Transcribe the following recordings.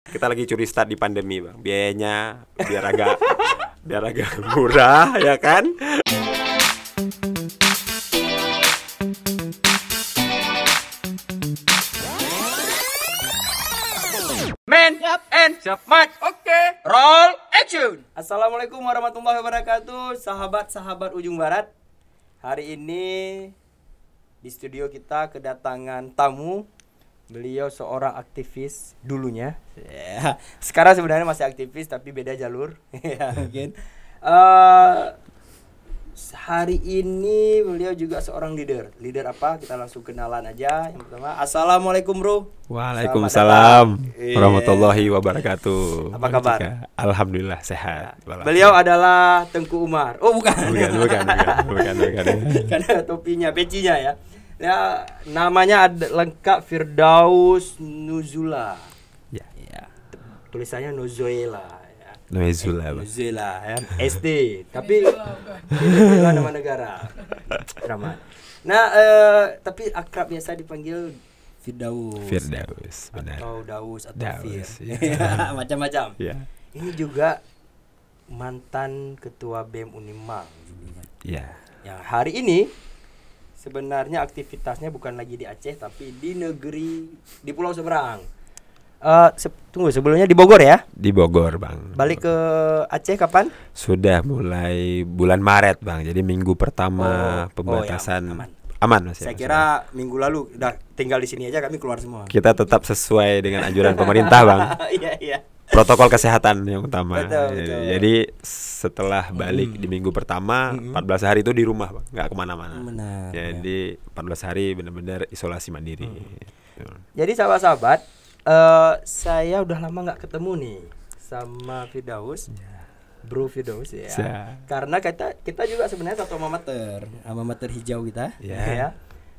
Kita lagi curi start di pandemi, Bang. Biayanya biar agak murah, ya kan? Man, and Mat, oke, roll action. Assalamualaikum warahmatullahi wabarakatuh, sahabat-sahabat ujung barat. Hari ini di studio kita kedatangan tamu. Beliau seorang aktivis dulunya. Sekarang sebenarnya masih aktivis tapi beda jalur. Ya, mungkin. Hari ini beliau juga seorang leader. Leader apa? Kita langsung kenalan aja. Yang pertama, assalamualaikum bro. Waalaikumsalam warahmatullahi wabarakatuh. Apa kabar? Alhamdulillah sehat. Beliau adalah Tengku Umar. Oh bukan. Bukan. Karena topinya, pecinya ya. Ya, namanya lengkap Firdaus Nuzula. Ya. Tulisannya Nuzuela ya. Nuzuela, ya. SD. Tapi Venezuela nama negara. Ramai. Nah, tapi akrab biasa dipanggil Firdaus, benar. Atau Daus atau Fir. Ya. Macam-macam. Ya. Ini juga mantan ketua BEM Unimang. Ya. Yang hari ini sebenarnya aktivitasnya bukan lagi di Aceh tapi di Pulau Seberang. Tunggu, sebelumnya di Bogor ya? Di Bogor, Bang. Balik ke Aceh kapan? Sudah mulai bulan Maret, Bang. Jadi minggu pertama pembatasan ya, aman Mas. Saya kira minggu lalu udah tinggal di sini aja, kami keluar semua. Kita tetap sesuai dengan anjuran pemerintah, Bang. Iya. Protokol kesehatan yang utama. Betul. Jadi setelah balik di minggu pertama 14 hari itu di rumah, Bang, nggak kemana-mana. Benar. Jadi 14 hari benar-benar isolasi mandiri. Jadi sahabat-sahabat, saya udah lama nggak ketemu nih sama Firdaus, Bro Firdaus ya. Karena kita juga sebenarnya satu alma mater hijau kita, ya.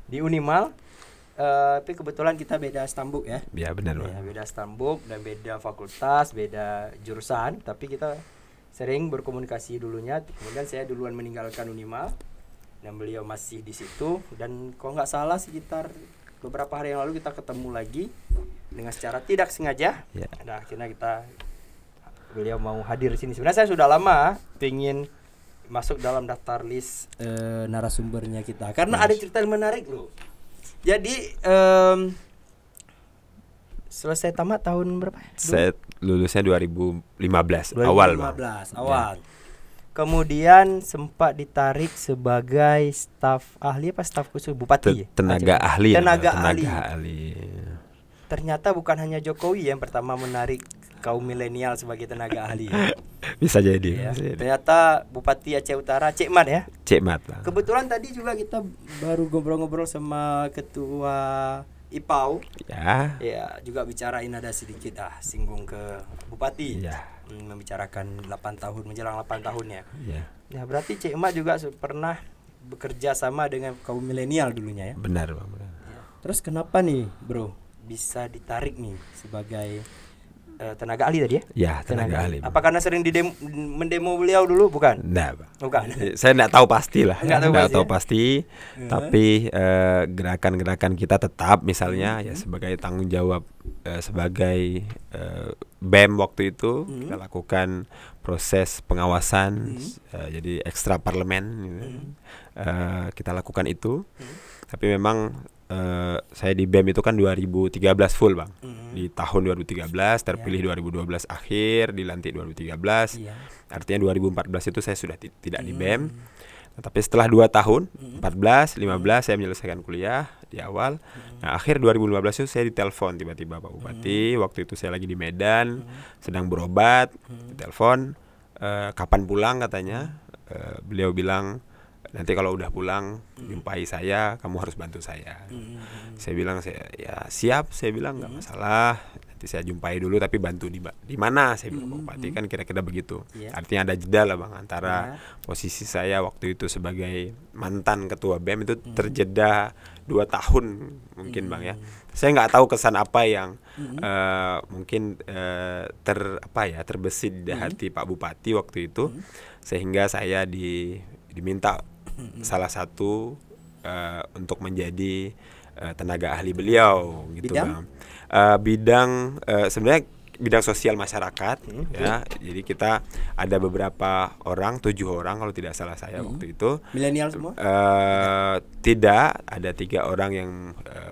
Di Unimal. Tapi kebetulan kita beda stambuk ya. Ya benar, Bang. Ya, beda stambuk dan beda fakultas, beda jurusan, tapi kita sering berkomunikasi dulunya. Kemudian saya duluan meninggalkan Unimal dan beliau masih di situ, dan kalau nggak salah sekitar beberapa hari yang lalu kita ketemu lagi dengan secara tidak sengaja. Ya. Nah, akhirnya beliau mau hadir di sini. Sebenarnya saya sudah lama pengen masuk dalam daftar list narasumbernya kita karena ada cerita yang menarik loh. Jadi selesai tamat tahun berapa? Saya lulusnya 2015 awal, Bang. Awal. Kemudian sempat ditarik sebagai staf ahli apa staf khusus Bupati? Tenaga ahli. Tenaga ahli. Ternyata bukan hanya Jokowi yang pertama menarik kaum milenial sebagai tenaga ahli. Bisa jadi. Ternyata Bupati Aceh Utara, Cik Mat ya. Cik Mat, Bang. Kebetulan tadi juga kita baru ngobrol-ngobrol sama ketua IPAU. Ya, juga bicarain ada sedikit singgung ke Bupati. Ya. Membicarakan 8 tahun menjelang 8 tahun ya. Ya. Nah, berarti Cik Mat juga pernah bekerja sama dengan kaum milenial dulunya ya. Benar, Bang. Ya. Terus kenapa nih, Bro, bisa ditarik nih sebagai tenaga ahli tadi ya? Ya, tenaga ahli. Apa karena sering mendemo beliau dulu? Bukan? Enggak, Bang. Bukan. Saya enggak tahu pasti lah. Enggak tahu pasti. Ya. Tapi gerakan-gerakan kita tetap misalnya ya sebagai tanggung jawab sebagai BEM waktu itu kita lakukan proses pengawasan jadi ekstra parlemen gitu. Kita lakukan itu. Tapi memang saya di BEM itu kan 2013 full, Bang. Di tahun 2013 terpilih 2012 akhir, dilantik 2013. Artinya 2014 itu saya sudah tidak di BEM. Tapi setelah 2 tahun, 14, 15 saya menyelesaikan kuliah di awal. Nah, akhir 2015 itu saya ditelepon tiba-tiba Pak Bupati. Waktu itu saya lagi di Medan, sedang berobat. Ditelepon, kapan pulang katanya. Beliau bilang, nanti kalau udah pulang jumpai saya, kamu harus bantu saya. Saya bilang ya siap, saya bilang nggak masalah. Nanti saya jumpai dulu tapi bantu di mana? Saya bilang Pak Bupati kan kira-kira begitu. Artinya ada jeda lah, Bang, antara posisi saya waktu itu sebagai mantan ketua BEM itu terjeda 2 tahun mungkin, Bang ya. Saya nggak tahu kesan apa yang mungkin terbesit di hati Pak Bupati waktu itu sehingga saya diminta salah satu untuk menjadi tenaga ahli beliau gitu, Bang. Bidang sebenarnya bidang sosial masyarakat ya. Jadi kita ada beberapa orang, 7 orang kalau tidak salah saya waktu itu. Milenial semua? Tidak, ada 3 orang yang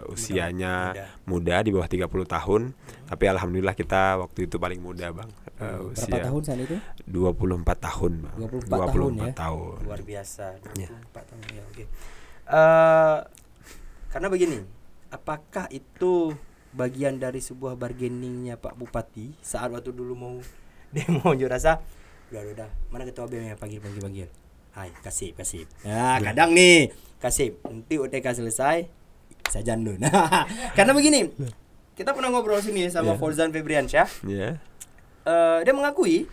usianya muda di bawah 30 tahun. Tapi alhamdulillah kita waktu itu paling muda, Bang. Berapa tahun saat itu? 24 tahun, Bang. 24 tahun. Luar biasa. 24 tahun ya, oke. Karena begini, apakah itu bagian dari sebuah bargainingnya Pak Bupati saat waktu dulu mau demo unjuk rasa? Udah, mana ketua BEM ya, panggil. Hai, Kasih. Nah, kadang nih, Kasih, nanti UTK selesai, saya jandu. Nah, karena begini, kita pernah ngobrol sini sama Fauzan Febriansyah. Dia mengakui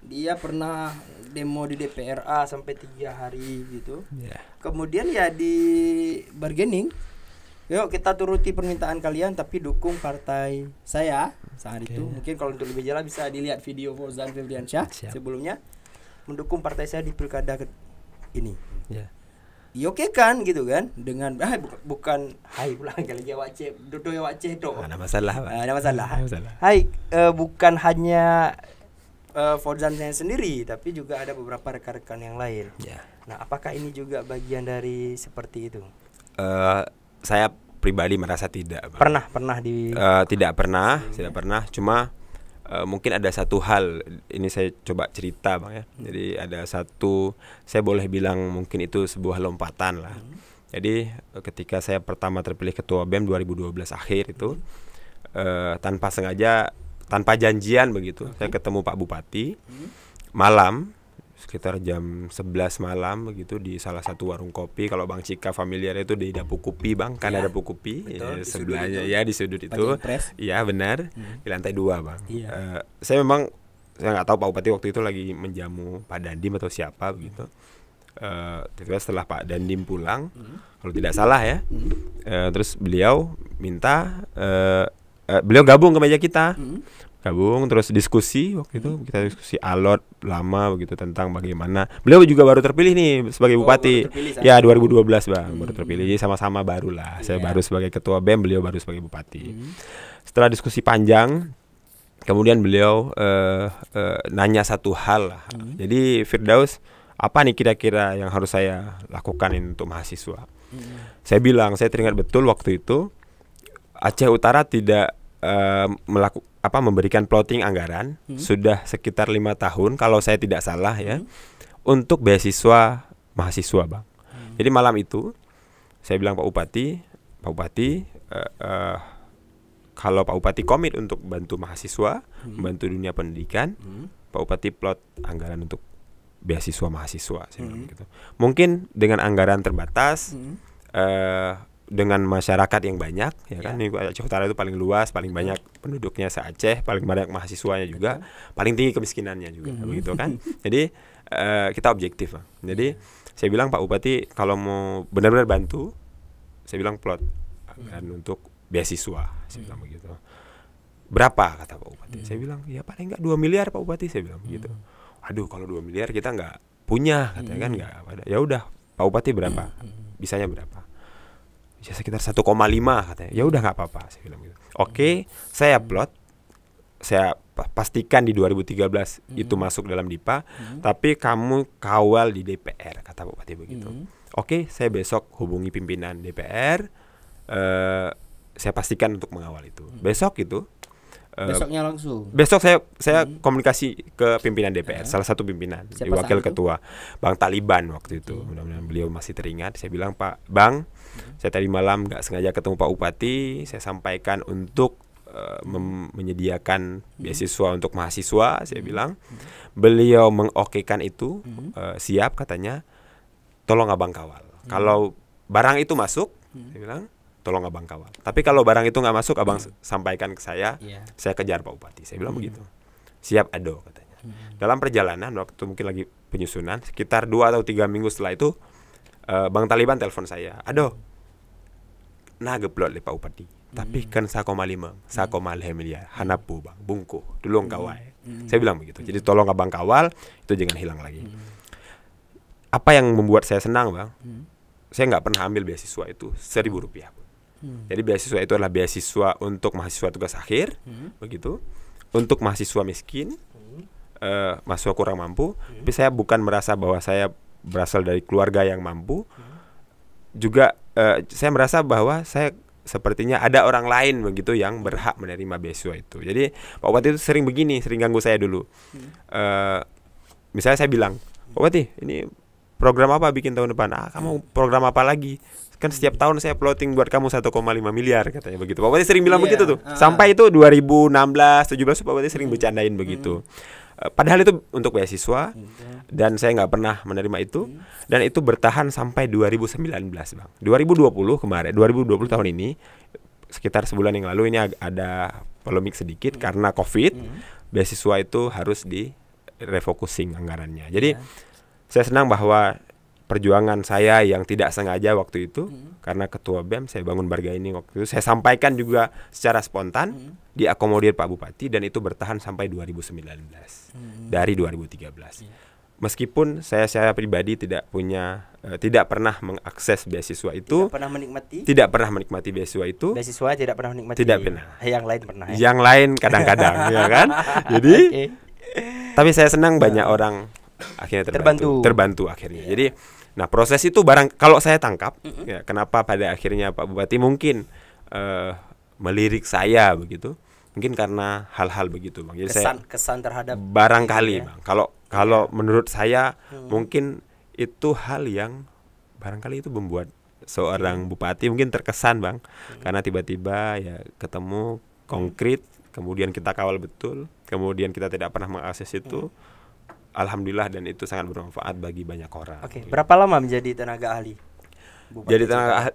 dia pernah demo di DPRA sampai 3 hari gitu. Kemudian ya di bargaining, yuk kita turuti permintaan kalian tapi dukung partai saya saat itu. Mungkin kalau untuk lebih jelas bisa dilihat video Fauzan Febriansyah sebelumnya mendukung partai saya di pilkada ini. Oke kan gitu kan, dengan bukan hai pulang kali ya Waceh dodo ya Waceh do. Ada masalah. Hai, bukan hanya Fauzan sendiri tapi juga ada beberapa rekan-rekan yang lain. Nah, apakah ini juga bagian dari seperti itu? Saya pribadi merasa tidak, Bang. Pernah di tidak pernah. Cuma mungkin ada satu hal, ini saya coba cerita, Bang ya. Jadi ada satu, saya boleh bilang mungkin itu sebuah lompatan lah. Jadi ketika saya pertama terpilih ketua BEM 2012 akhir itu, tanpa sengaja, tanpa janjian begitu, saya ketemu Pak Bupati malam sekitar jam 11 malam begitu di salah satu warung kopi. Kalau Bang Cika familiar itu di Dapu Kopi, Bang, kan ada Dapu Kopi sebelahnya ya, di sudut itu. Iya benar, di lantai 2, Bang. Saya nggak tahu Pak Bupati waktu itu lagi menjamu Pak Dandim atau siapa begitu. Tiba-tiba setelah Pak Dandim pulang, kalau tidak salah ya, terus beliau minta beliau gabung ke meja kita. Gabung terus diskusi waktu itu, kita diskusi alot lama begitu tentang bagaimana beliau juga baru terpilih nih sebagai bupati. Ya 2012, Bang, baru terpilih. Jadi sama-sama barulah. Saya baru sebagai ketua BEM, beliau baru sebagai bupati. Setelah diskusi panjang, kemudian beliau nanya satu hal lah. Jadi Firdaus, apa nih kira-kira yang harus saya lakukan untuk mahasiswa? Saya bilang, saya teringat betul waktu itu Aceh Utara tidak memberikan plotting anggaran sudah sekitar 5 tahun kalau saya tidak salah ya, untuk beasiswa mahasiswa, Bang. Jadi malam itu saya bilang Pak Bupati, kalau Pak Bupati komit untuk bantu mahasiswa, membantu dunia pendidikan, Pak Bupati plot anggaran untuk beasiswa mahasiswa, saya bilang gitu. Mungkin dengan anggaran terbatas, dengan masyarakat yang banyak, ya kan, ini Aceh Utara itu paling luas, paling banyak penduduknya se-Aceh, paling banyak mahasiswanya juga, paling tinggi kemiskinannya juga, begitu kan. Jadi kita objektif, Bang. Jadi saya bilang Pak Bupati kalau mau benar-benar bantu, saya bilang plot anggaran untuk beasiswa, saya bilang begitu. Berapa kata Pak Bupati? Saya bilang ya paling nggak 2 miliar Pak Bupati, saya bilang begitu. Waduh, kalau 2 miliar kita nggak punya, katanya kan nggak ada. Ya udah Pak Bupati berapa? Bisanya berapa? Ya sekitar 1,5 katanya. Ya udah nggak apa-apa, saya bilang gitu. Oke, saya plot, saya pastikan di 2013 itu masuk dalam DIPA, tapi kamu kawal di DPR, kata Pak Bupati begitu. Oke, saya besok hubungi pimpinan DPR, saya pastikan untuk mengawal itu. Besok itu besoknya langsung. Besok saya komunikasi ke pimpinan DPR, salah satu pimpinan, wakil ketua Bang Taliban waktu itu. Mudah-mudahan beliau masih teringat. Saya bilang, Pak Bang, saya tadi malam nggak sengaja ketemu Pak Bupati. Saya sampaikan untuk menyediakan beasiswa untuk mahasiswa. Saya bilang, beliau mengokekan itu, siap katanya. Tolong abang kawal. Kalau barang itu masuk, saya bilang, tolong abang kawal. Tapi kalau barang itu nggak masuk, abang sampaikan ke saya kejar Pak Bupati. Saya bilang begitu. Siap ado katanya. Dalam perjalanan waktu mungkin lagi penyusunan, sekitar 2 atau 3 minggu setelah itu, Bang Taliban telepon saya. Ado, nah geplot le Pak Bupati. Tapi kan 1,5 miliar. Hanapu Bang, bungku, dulu kawal. Saya bilang begitu. Jadi tolong abang kawal, itu jangan hilang lagi. Apa yang membuat saya senang, Bang? Saya nggak pernah ambil beasiswa itu Rp1.000 pun. Jadi beasiswa itu adalah beasiswa untuk mahasiswa tugas akhir, begitu. untuk mahasiswa miskin, mahasiswa kurang mampu, tapi saya bukan merasa bahwa saya berasal dari keluarga yang mampu. Juga saya merasa bahwa saya sepertinya ada orang lain begitu yang berhak menerima beasiswa itu. Jadi Pak Bupati itu sering ganggu saya dulu. Misalnya saya bilang, Pak Bupati, ini program apa bikin tahun depan? Kamu program apa lagi? Kan setiap tahun saya plotting buat kamu 1,5 miliar katanya begitu. Pak Bupati sering bilang begitu tuh. Sampai itu 2016, 17 Pak Bupati sering bercandain begitu. Padahal itu untuk beasiswa dan saya nggak pernah menerima itu, dan itu bertahan sampai 2019, Bang. 2020 kemarin, 2020 tahun ini, sekitar sebulan yang lalu ini ada polemik sedikit karena Covid. Beasiswa itu harus di refocusing anggarannya. Jadi saya senang bahwa perjuangan saya yang tidak sengaja waktu itu, karena ketua BEM saya bangun Barga ini waktu itu, saya sampaikan juga secara spontan, diakomodir Pak Bupati, dan itu bertahan sampai 2019 dari 2013. Meskipun saya pribadi tidak pernah mengakses beasiswa itu, tidak pernah menikmati beasiswa itu. Beasiswa tidak pernah menikmati. Tidak pernah. Yang lain pernah. Ya? Yang lain kadang-kadang, ya kan. Jadi, tapi saya senang banyak orang akhirnya terbantu akhirnya. Jadi, nah proses itu kalau saya tangkap, ya, kenapa pada akhirnya Pak Bupati mungkin melirik saya begitu, mungkin karena hal-hal begitu, Bang. Jadi kesan terhadap barangkali, Bang. Kalau menurut saya mungkin itu hal yang barangkali itu membuat seorang bupati mungkin terkesan, Bang, karena tiba-tiba ya ketemu konkret, kemudian kita kawal betul, kemudian kita tidak pernah mengakses itu. Alhamdulillah, dan itu sangat bermanfaat bagi banyak orang. Oke. Berapa lama menjadi tenaga ahli? Jadi tenaga ahli,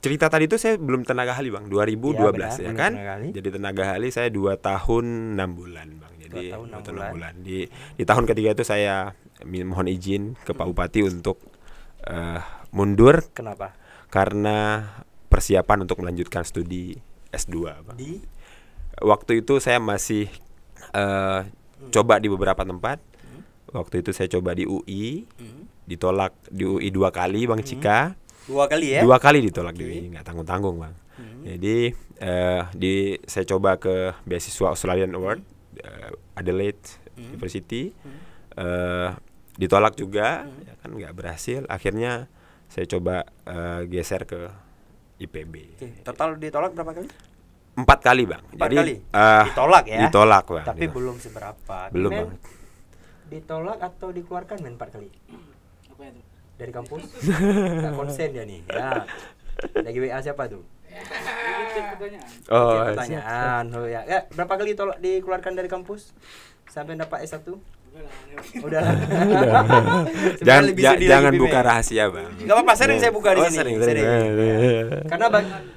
cerita tadi itu saya belum tenaga ahli, Bang. 2012 ya kan? Jadi tenaga ahli saya 2 tahun 6 bulan, Bang. Jadi 2 tahun 6 bulan. Di tahun ketiga itu saya mohon izin ke Pak Bupati untuk mundur. Kenapa? Karena persiapan untuk melanjutkan studi S2, Bang. Waktu itu saya masih coba di beberapa tempat. Waktu itu saya coba di UI, ditolak di UI 2 kali, Bang Cika. 2 kali ya? 2 kali ditolak di UI, nggak tanggung-tanggung, Bang. Jadi saya coba ke beasiswa Australian Award, Adelaide University, ditolak juga, ya kan nggak berhasil. Akhirnya saya coba geser ke IPB. Total ditolak berapa kali? 4 kali, Bang. 4 Jadi kali? Ditolak ya? Ditolak, Bang. Tapi belum seberapa. Belum, Men, Bang. ditolak atau dikeluarkan 4 kali? Apa itu? Dari kampus? Nggak konsen dia nih. Ya. Lagi WA siapa tuh? Itu pertanyaan. Pertanyaan. Ya, berapa kali dikeluarkan dari kampus sampai dapat S1? Udah. Jangan buka rahasia, Bang. Enggak apa-apa, sering saya buka di sini. Sering. Karena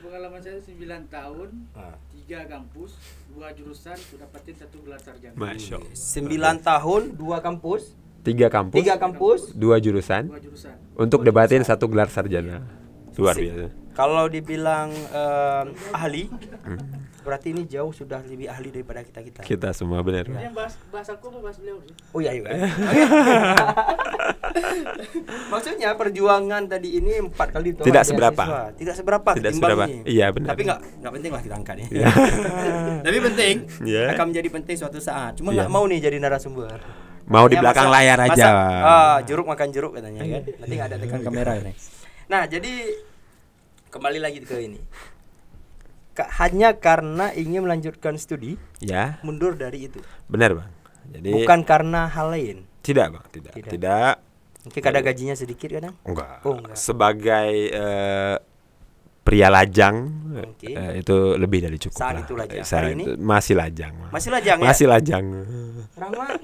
Pengalaman saya 9 tahun, 3 kampus, 2 jurusan, sudah dapatin 1 gelar sarjana. Masya Allah. 9 tahun, 2 kampus, 3 kampus, 2 jurusan, untuk debatin 1 gelar sarjana. Luar biasa. Kalau dibilang ahli, berarti ini jauh sudah lebih ahli daripada kita. Kita semua benar. Yang bahas aku apa bahas beliau sih? Oh iya. Maksudnya perjuangan tadi ini 4 kali tolak Tidak seberapa. Tidak seberapa. Iya, benar. Tapi nggak penting lah kita angkat ya. Tapi penting. Akan menjadi penting suatu saat. Cuma nggak mau nih jadi narasumber. Mau di belakang layar aja. Jeruk makan jeruk katanya kan. Nanti nggak ada tekan kamera ini. Nah, jadi kembali lagi ke ini. Hanya karena ingin melanjutkan studi, ya, mundur dari itu. Benar, Bang. Jadi bukan karena hal lain. Tidak, Bang, tidak. Mungkin kadang gajinya sedikit kadang? Enggak. Sebagai pria lajang, itu lebih dari cukup. Saat itu lajang. Hari ini masih lajang. Masih lajang ya? Masih lajang. Rahmat.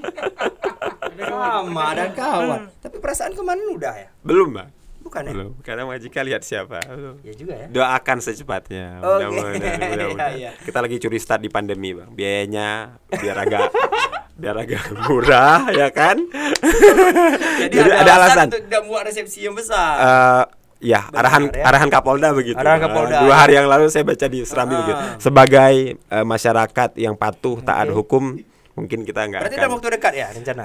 Sama ada kawan. Tapi perasaan kemarin udah ya? Belum, Bang. Bukan ya? Belum. Karena Majika lihat siapa. Ya juga ya. Doakan secepatnya. Mudah-mudahan. Iya. Kita lagi curi start di pandemi, Bang. Biayanya biar agak murah, ya kan? Jadi ada alasan untuk tidak buat resepsi yang besar. Ya, arahan Kapolda begitu. Arahan Kapolda. 2 hari yang lalu saya baca di Serambi begitu. Sebagai masyarakat yang patuh taat hukum, mungkin kita nggak Berarti akan. dalam waktu dekat ya rencana?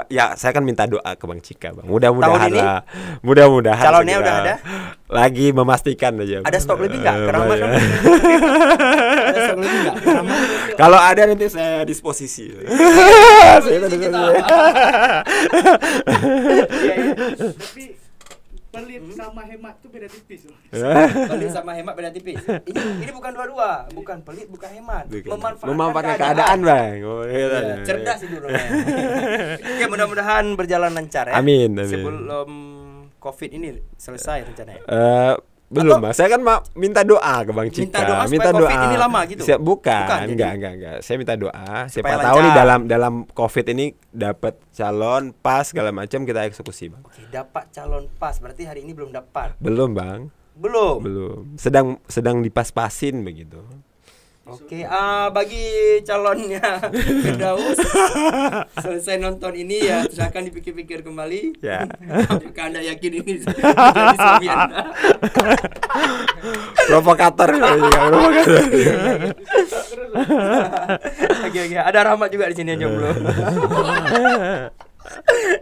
Ya saya kan minta doa ke Bang Cika, Bang. Mudah-mudahan Tahun ini? lah. Mudah-mudahan. Calonnya segera. udah ada? Lagi memastikan aja. Ada stok lebih nggak? Keramat Banyak. Ada stok lebih nggak? Keramat. Kalau ada nanti saya disposisi. Saya disposisi. Iya, iya. Tapi pelit sama hemat tuh beda tipis loh. Pelit sama hemat beda tipis. Ini bukan dua-dua, bukan pelit, bukan hemat. Memanfaatkan keadaan, Bang. Oh, Iya, cerdas itu namanya. Oke, mudah-mudahan berjalan lancar ya. Amin. Sebelum Covid ini selesai rencananya. Belum, Bang. Saya kan minta doa ke Bang Cika. Minta doa supaya Covid ini lama gitu? Bukan, jadi? enggak. Saya minta doa. Siapa Supaya tahu nih lancar. dalam Covid ini dapat calon pas segala macam kita eksekusi, Bang. Oke, dapat calon pas. Berarti hari ini belum dapat. Belum, Bang. Belum. Sedang dipas-pasin begitu. Oke, bagi calonnya Firdaus selesai nonton ini ya silakan dipikir-pikir kembali. Ya. Apakah Anda yakin ini menjadi suami Anda? Provokator provokator. Oke, ada Rahmat juga di sini yang jomblo.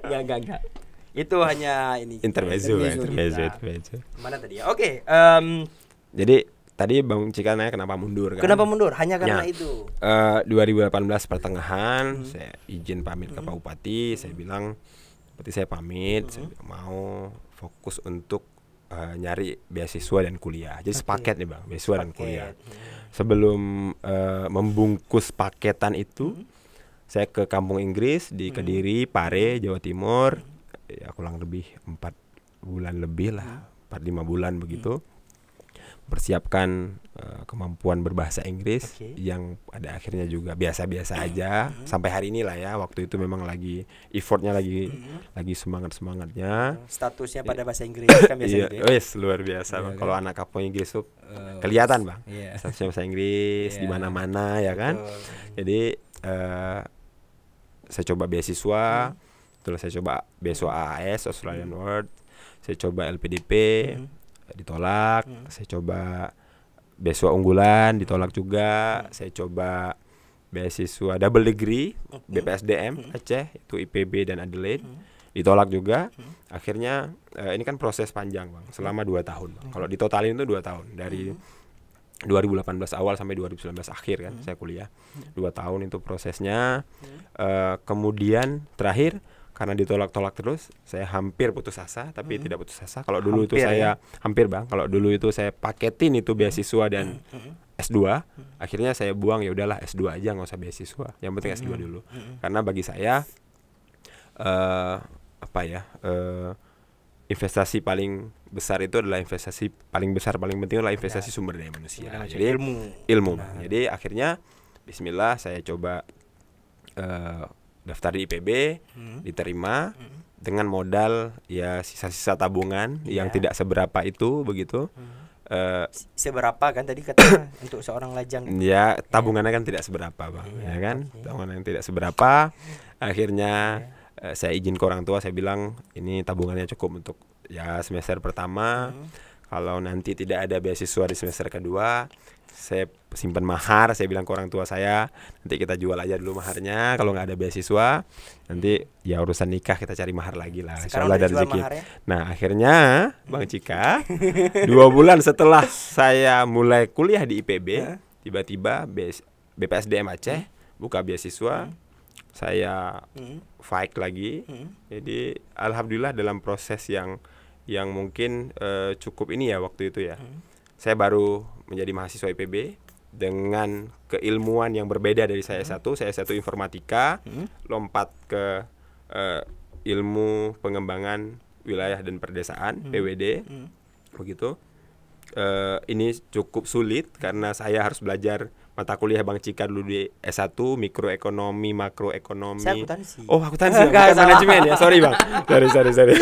Enggak. Itu hanya ini. Intermezzo. Mana tadi ya? Oke, Jadi tadi Bang Cika nanya kenapa mundur kan? kenapa mundur? Hanya karena Ya. itu. 2018 pertengahan saya izin pamit ke Pak Bupati, saya bilang seperti saya pamit, saya mau fokus untuk nyari beasiswa dan kuliah. Jadi sepaket nih Bang, beasiswa dan kuliah. Sebelum membungkus paketan itu, saya ke kampung Inggris di Kediri, Pare, Jawa Timur. Ya kurang lebih 4 bulan lebih lah, 4-5 bulan begitu. Persiapkan kemampuan berbahasa Inggris yang pada akhirnya juga biasa-biasa aja sampai hari ini lah ya. Waktu itu memang lagi effortnya lagi semangatnya. Statusnya pada bahasa Inggris kan biasa gitu ya. Luar biasa Bang. Kalau anak kampung Inggris tuh kelihatan Bang. Iya. Statusnya bahasa Inggris di mana-mana ya kan. Jadi saya coba beasiswa, terus saya coba beasiswa AAS Australian World, saya coba LPDP ditolak, saya coba beasiswa unggulan ditolak juga, saya coba beasiswa double degree BPSDM Aceh itu IPB dan Adelaide ditolak juga. Akhirnya ini kan proses panjang Bang, selama 2 tahun Bang. Kalau ditotalin itu 2 tahun dari 2018 awal sampai 2019 akhir kan saya kuliah. 2 tahun itu prosesnya. Kemudian terakhir karena ditolak-tolak terus, saya hampir putus asa, tapi tidak putus asa. Kalau dulu itu saya hampir Bang, kalau dulu itu saya paketin itu beasiswa dan S2, akhirnya saya buang, ya udahlah S2 aja, nggak usah beasiswa. Yang penting S2 dulu. Karena bagi saya investasi paling besar itu adalah investasi paling besar, paling penting adalah investasi sumber daya manusia. Jadi ilmu. Jadi akhirnya bismillah saya coba daftar di IPB, diterima dengan modal ya sisa-sisa tabungan yang tidak seberapa itu begitu. Seberapa kan tadi katanya untuk seorang lajang? Ya tabungannya kan tidak seberapa Bang, ya kan? Tabungan yang tidak seberapa. Akhirnya saya izin ke orang tua, saya bilang ini tabungannya cukup untuk ya semester pertama. Kalau nanti tidak ada beasiswa di semester kedua, saya simpan mahar. Saya bilang ke orang tua saya, nanti kita jual aja dulu maharnya. Kalau nggak ada beasiswa, nanti ya urusan nikah kita cari mahar lagi lah. Sekarang Insyaallah udah ada rezeki. maharnya? Nah akhirnya Bang Cika 2 bulan setelah saya mulai kuliah di IPB, tiba-tiba BPSDM Aceh buka beasiswa. Saya fight lagi. Jadi alhamdulillah dalam proses yang mungkin cukup ini ya waktu itu ya. Saya baru menjadi mahasiswa IPB dengan keilmuan yang berbeda dari saya satu informatika, lompat ke ilmu pengembangan wilayah dan perdesaan PWD begitu. Ini cukup sulit karena saya harus belajar mata kuliah Bang Cika dulu di S1 mikroekonomi, makroekonomi. Saya akuntansi. Oh, akuntansi bukan manajemen ya. Sorry Bang. Sorry.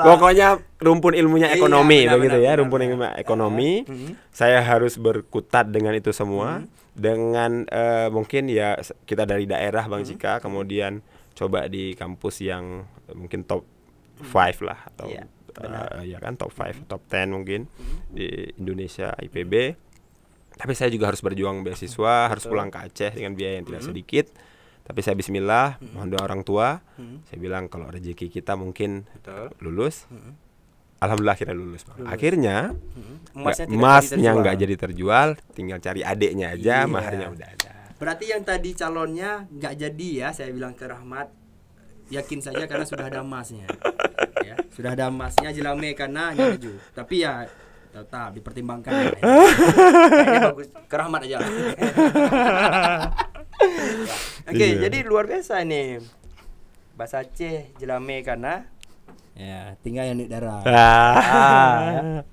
Pokoknya rumpun ilmunya ekonomi begitu ya, rumpun ilmu ekonomi. Saya harus berkutat dengan itu semua dengan mungkin ya kita dari daerah Bang Cika, kemudian coba di kampus yang mungkin top 5 lah atau ya kan top 5, top 10 mungkin di Indonesia IPB. Tapi saya juga harus berjuang beasiswa, harus pulang ke Aceh dengan biaya yang tidak sedikit. Tapi saya bismillah, mohon doa orang tua. Saya bilang kalau rezeki kita mungkin lulus. Alhamdulillah akhirnya lulus, Bang. Akhirnya emasnya nggak jadi terjual, tinggal cari adiknya aja, maharnya udah ada. Berarti yang tadi calonnya nggak jadi ya, saya bilang ke Rahmat, yakin saja karena sudah ada emasnya. Ya, sudah ada emasnya jelame karena hanya 7. Tapi ya tetap dipertimbangkan. Ya. Kayaknya bagus ke Rahmat aja. Oke, jadi luar biasa ini. Bahasa Aceh jelame karena ya tinggal yang di darat. Ya.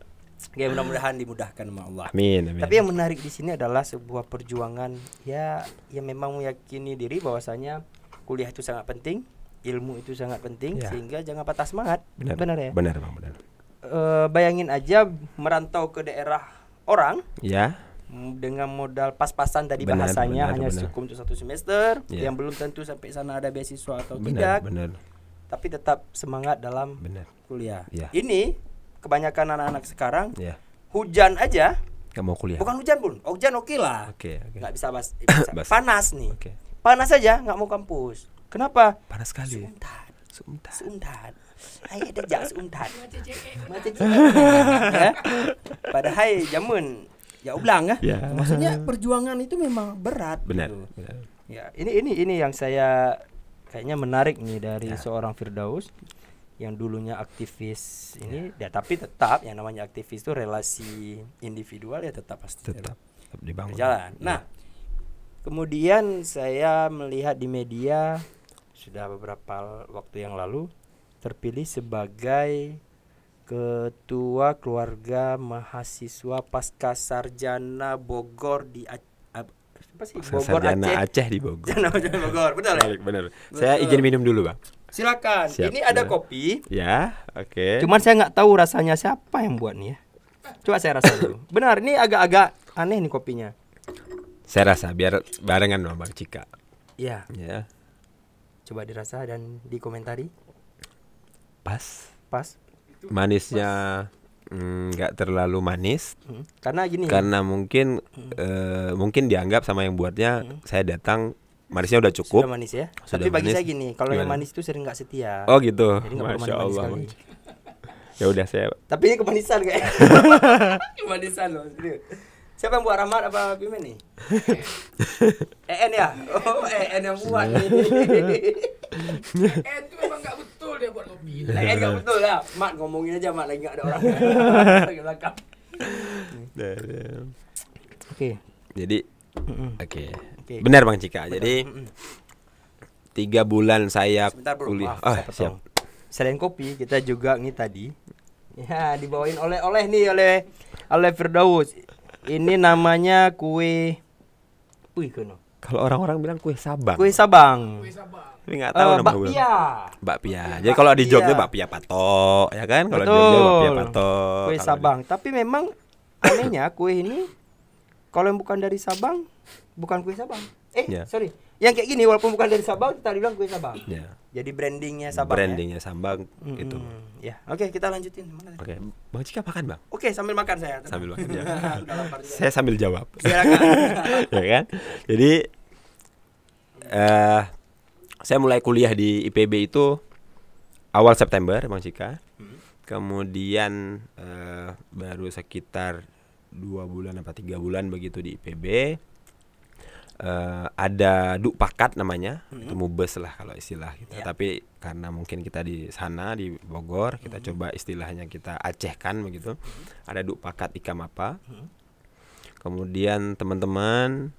Oke, mudah-mudahan dimudahkan sama Allah. Amin, amin. Tapi yang menarik di sini adalah sebuah perjuangan ya yang memang meyakini diri bahwasanya kuliah itu sangat penting, ilmu itu sangat penting, sehingga jangan patah semangat. Benar ya? Benar, Bang, benar. Bayangin aja merantau ke daerah orang. Ya. Dengan modal pas-pasan tadi bahasanya hanya cukup untuk 1 semester, yang belum tentu sampai sana ada beasiswa atau tidak. Benar. Tapi tetap semangat dalam kuliah. Ya. Ini kebanyakan anak-anak sekarang hujan aja nggak mau kuliah. Bukan hujan pun, hujan oke lah. Nggak bisa panas nih. Panas aja nggak mau kampus. Kenapa? Panas sekali. Seuntat. Ayo ada jak seuntat. Ya. Padahal jamun ya ulang ya. Maksudnya perjuangan itu memang berat. Benar. Gitu. Ya, ini yang saya kayaknya menarik nih dari seorang Firdaus yang dulunya aktivis ini, ya tapi tetap yang namanya aktivis itu relasi individual ya tetap pasti tetap dibangun jalan. Nah, kemudian saya melihat di media sudah beberapa waktu yang lalu terpilih sebagai Ketua Keluarga Mahasiswa Pasca Sarjana Bogor di Bogor Aceh di Bogor. Bogor, betul ya? Benar. Saya izin minum dulu, Bang. Silakan. Siap, ini ada kopi. Ya, oke. Cuman saya nggak tahu rasanya siapa yang buat nih ya. Coba saya rasa dulu. Benar, ini agak-agak aneh nih kopinya. Saya rasa biar barengan sama Bang Cika. Iya. Ya. Coba dirasa dan dikomentari. Pas. Manisnya nggak terlalu manis. Karena gini. Karena mungkin mungkin dianggap sama yang buatnya saya datang manisnya udah cukup. Sudah manis ya. Sudah tapi bagi manis. saya gini, kalau yang manis itu sering nggak setia. Oh gitu. Jadi Masya Allah. Ya udah saya. Tapi ini kemanisan kayak. Kemanisan loh. Siapa yang buat Rahmat apa Pimen nih? EN ya? Oh EN yang buat nih. EN itu memang nggak betul dia buat kopi. EN nggak betul lah. Mat ngomongin aja Mat, lagi nggak ada orang. Oke. Jadi oke. Benar Bang Cika. Betul. Jadi 3 bulan saya kuliah. Siap. Selain kopi kita juga nih tadi ya dibawain oleh-oleh nih oleh Firdaus. Ini namanya kue. Kalau orang-orang bilang kue sabang. Kue sabang. Tapi nggak tahu nama gue. Bakpia. Jadi kalau di Jogja bakpia patok, ya kan? Kalau di Jogja bakpia patok. Kue sabang. Tapi memang anehnya kue ini kalau yang bukan dari Sabang bukan kue Sabang. Sorry. Yang kayak gini walaupun bukan dari Sabang kita bilang kue Sabang. Jadi brandingnya Sabang. Brandingnya Sabang itu. Ya. Oke, kita lanjutin. Oke. Bang Cika makan, Bang. Oke, sambil makan saya. Sambil makan. Ya. Saya sambil jawab. Silakan. Ya kan? Jadi saya mulai kuliah di IPB itu awal September, Bang Cika. Kemudian baru sekitar 2 bulan apa 3 bulan begitu di IPB. Ada Duk Pakat namanya, itu mubes lah kalau istilah kita. Tapi karena mungkin kita di sana di Bogor, kita coba istilahnya kita acehkan begitu. Ada Duk Pakat Ikamapa. Kemudian teman-teman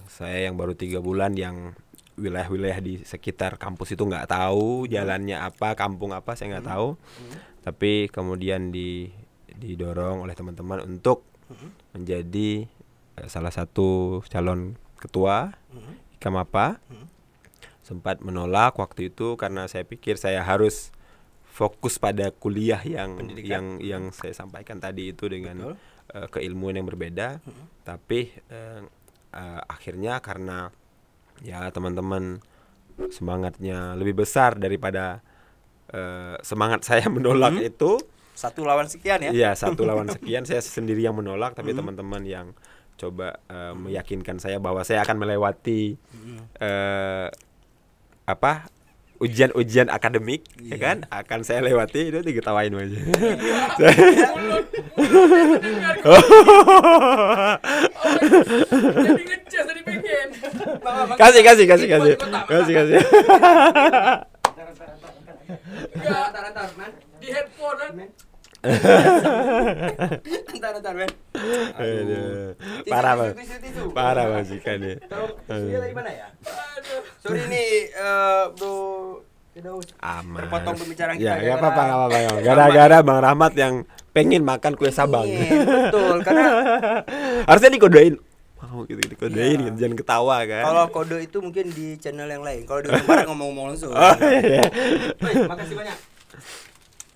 saya yang baru 3 bulan yang wilayah-wilayah di sekitar kampus itu nggak tahu jalannya apa, kampung apa saya nggak tahu. Tapi kemudian didorong oleh teman-teman untuk menjadi salah satu calon ketua Ikamapa. Sempat menolak waktu itu karena saya pikir saya harus fokus pada kuliah yang saya sampaikan tadi itu dengan keilmuan yang berbeda. Tapi akhirnya karena ya teman-teman semangatnya lebih besar daripada semangat saya menolak itu. 1 lawan sekian ya? Iya, 1 lawan sekian. Saya sendiri yang menolak, tapi teman-teman yang coba meyakinkan saya bahwa saya akan melewati ujian-ujian akademik, ya kan, akan saya lewati. Itu diketawain aja. Jadi ngecas tadi pengen. Kasih. Enggak, man. Di headphone kan. Antar men. Parah bang, Tisu. parah majikan ya. Tisunya tadi mana ya? Aduh. Sorry nih, Bro Firdaus. Aman. Terpotong pembicaraan Ya, kita. nggak apa-apa. Gara-gara Bang Rahmat yang pengen makan kue sabang. Iya, betul, karena Harusnya dikodein. Mau gitu dikodein, Iya. gitu, jangan ketawa kan. kalau kode itu mungkin di channel yang lain. Kalau di Barat ngomong-ngomong langsung. Oh, iya. Woi, makasih banyak.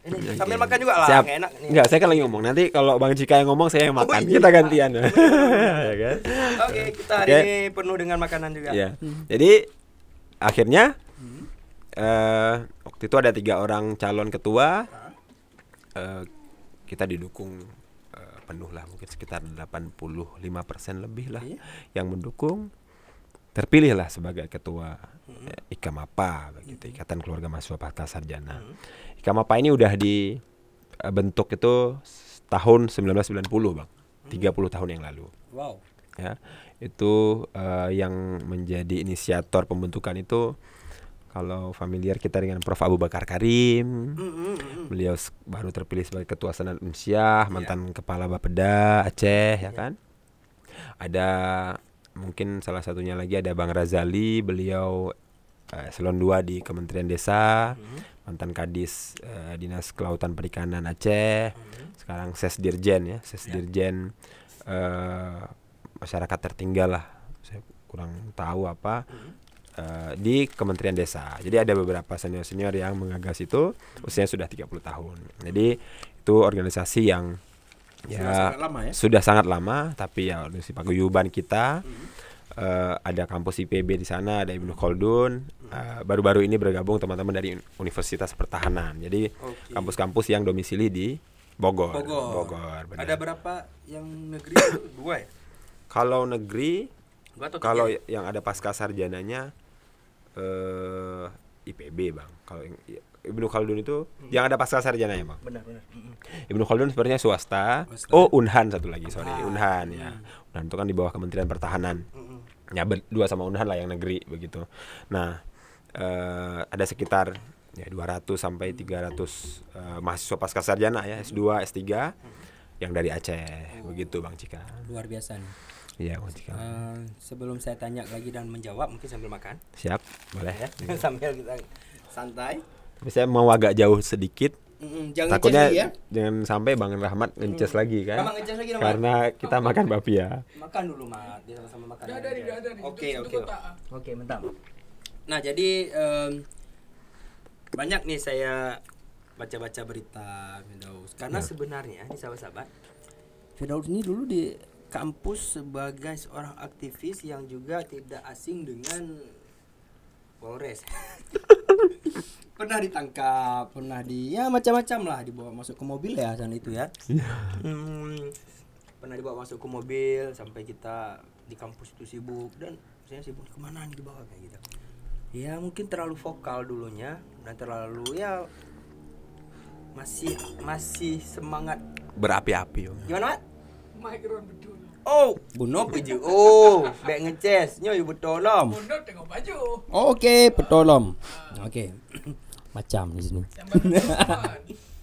Ini Oke. sambil makan juga lah, Siap. nggak enak nih. Enggak, saya kan lagi ngomong. Nanti kalau Bang Cika yang ngomong, saya yang makan. Oh, iya. Kita gantian. Ya kan? Oke, kita hari Oke. ini penuh dengan makanan juga. Iya. Jadi akhirnya waktu itu ada 3 orang calon ketua. Kita didukung penuh lah, mungkin sekitar 85% lebih lah yang mendukung. Terpilihlah sebagai ketua IKMAPA, begitu, Ikatan Keluarga Mahasiswa Pasca Sarjana. IKMAPA ini udah dibentuk itu tahun 1990 bang, 30 tahun yang lalu. Wow. Ya, itu yang menjadi inisiator pembentukan itu, kalau familiar kita dengan Prof. Abu Bakar Karim. Beliau baru terpilih sebagai ketua Senat Unsyah, mantan kepala Bapeda Aceh, ya kan. Ada mungkin salah satunya lagi ada Bang Razali, beliau eselon 2 di Kementerian Desa, mantan Kadis Dinas Kelautan Perikanan Aceh, sekarang Sesdirjen ya, Sesdirjen masyarakat tertinggal lah, saya kurang tahu apa, di Kementerian Desa. Jadi ada beberapa senior-senior yang mengagas itu, usianya sudah 30 tahun. Jadi itu organisasi yang sudah sangat lama, tapi ya organisasi paguyuban kita. Ada kampus IPB di sana, ada Ibnu Khaldun. Baru-baru ini bergabung teman-teman dari Universitas Pertahanan. Jadi kampus-kampus yang domisili di Bogor. Benar. Ada berapa yang negeri? 2 ya? Kalau negeri, Gua tahu kalau tiga. yang ada pasca sarjananya IPB bang. Kalau Ibnu Khaldun itu yang ada pasca sarjananya bang. Benar. Ibnu Khaldun sebenarnya swasta. Oh, Unhan satu lagi, sorry, Unhan ya. Unhan itu kan di bawah Kementerian Pertahanan. Ya berdua sama Unhan lah yang negeri begitu. Nah, ada sekitar ya 200 sampai 300 mahasiswa pasca sarjana ya, S2, S3 yang dari Aceh begitu Bang Cika. Luar biasa nih. Iya, Bang Cika. Sebelum saya tanya lagi dan menjawab, mungkin sambil makan. Siap, boleh. Ya, sambil kita santai. Tapi saya mau agak jauh sedikit. Jangan Takutnya ngecas lagi ya. jangan sampai Bang Rahmat ngecas lagi kan. Emang ngecas lagi, Mat? Karena kita makan bapia. Makan dulu, Mat. Dia sama-sama makan. Udah ada nih. Oke. Itu kotak. Oke, mantap. Nah, jadi banyak nih saya baca-baca berita Firdaus. Karena sebenarnya nih sahabat-sahabat, Firdaus ini dulu di kampus sebagai seorang aktivis yang juga tidak asing dengan Polres. Pernah ditangkap, pernah ya macam-macam lah, dibawa masuk ke mobil ya sana itu ya. Pernah dibawa masuk ke mobil sampai kita di kampus itu sibuk, dan saya sibuk kemana nih dibawa kayak gitu. Ya mungkin terlalu vokal dulunya dan terlalu ya masih semangat Berapi-api. gimana Mat? Micron betul. Oh, bunop baju. Oh, bek ngeces, nyo ibu tolong. Mundur tengok baju. Oke, petolom. Oke. Macam di sini.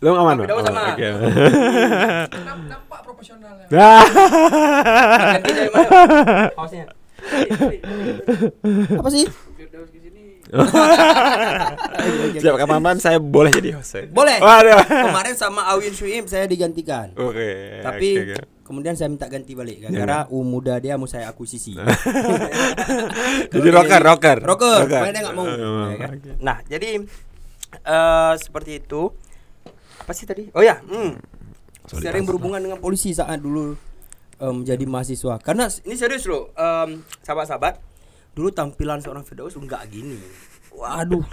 Lu aman, Tapi Bang? daun sama. Oke. Nampak profesionalnya. Ganti dari mana? Hostnya. Apa sih? Firdaus ke sini. Siap, kapan saya boleh jadi host? Boleh. Waduh. Kemarin sama Awin Syuim saya digantikan. Oke. Tapi oke. kemudian saya minta ganti balik gara-gara muda dia mau saya akuisisi. Jadi rocker. Makanya dia nggak mau. Oh, Ya kan? oke. Nah, jadi seperti itu. Apa sih tadi? Oh ya, sering berhubungan dengan polisi saat dulu menjadi mahasiswa. Karena ini serius loh, sahabat-sahabat. Dulu tampilan seorang Firdaus enggak gini. Waduh.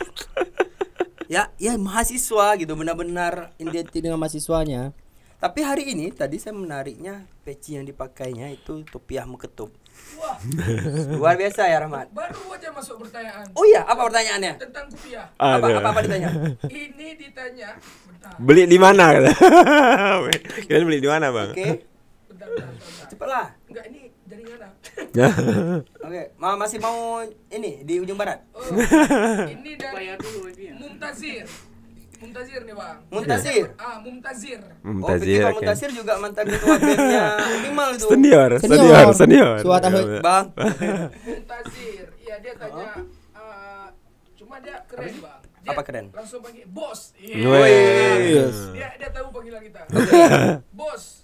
ya mahasiswa gitu, benar-benar identik dengan mahasiswanya. Tapi hari ini tadi saya menariknya peci yang dipakainya itu topiah muketup. Wah, Luar biasa ya Rahmat. baru aja masuk pertanyaan Oh iya, apa pertanyaannya? tentang kopiah. Apa ditanya? Ini ditanya, bentar, Beli di mana? Kalian beli di mana, Bang? Oke, bentar. cepatlah. Enggak, ini dari mana? Oke, masih mau ini di ujung barat. Oh, ini dari Mumtazir nih bang. Muntazir. Mumtazir. Oh, pikir Pak Muntazir juga mantan ketua BEM-nya Minimal itu. Senior. Suat tahu. Bang. Mumtazir, iya dia tanya. Cuma dia keren bang. Dia Apa keren? langsung panggil bos. Yes. Dia tahu panggilan kita. Bos.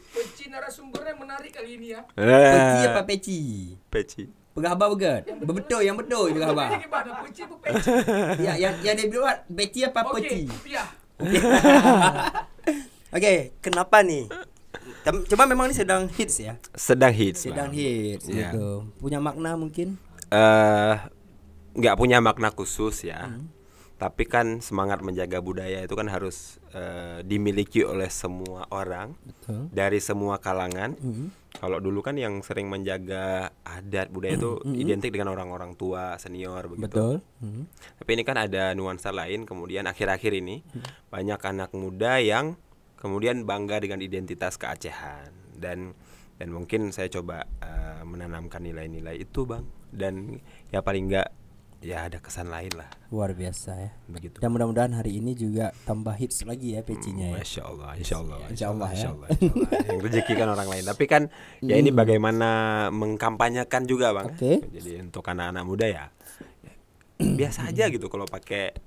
Peci narasumbernya menarik kali ini ya. Peci apa peci? Peci. Pegahaba begat. Betul yang betul pegahaba. Ini gimana? Peci apa peci? Ya, yang dia bilang peci apa Oke, peci? kopiah. Oke, kenapa nih? Cuma memang ini sedang hits ya. Sedang hits. Sedang Bang. hits Iya. gitu. Punya makna mungkin? Nggak punya makna khusus ya. Tapi kan semangat menjaga budaya itu kan harus dimiliki oleh semua orang. Betul. Dari semua kalangan. Kalau dulu kan yang sering menjaga adat budaya itu identik dengan orang-orang tua, senior begitu. Betul. Tapi ini kan ada nuansa lain. Kemudian akhir-akhir ini banyak anak muda yang kemudian bangga dengan identitas keacehan dan mungkin saya coba menanamkan nilai-nilai itu, Bang. Dan ya paling enggak ya ada kesan lain lah Luar biasa ya. begitu. Dan mudah-mudahan hari ini juga tambah hits lagi ya pecinya ya. Insya Allah ya. Insya Allah ya. Yang rezeki kan orang lain. Tapi kan ya ini bagaimana mengkampanyekan juga, Bang. Oke. Jadi untuk anak-anak muda ya biasa aja gitu kalau pakai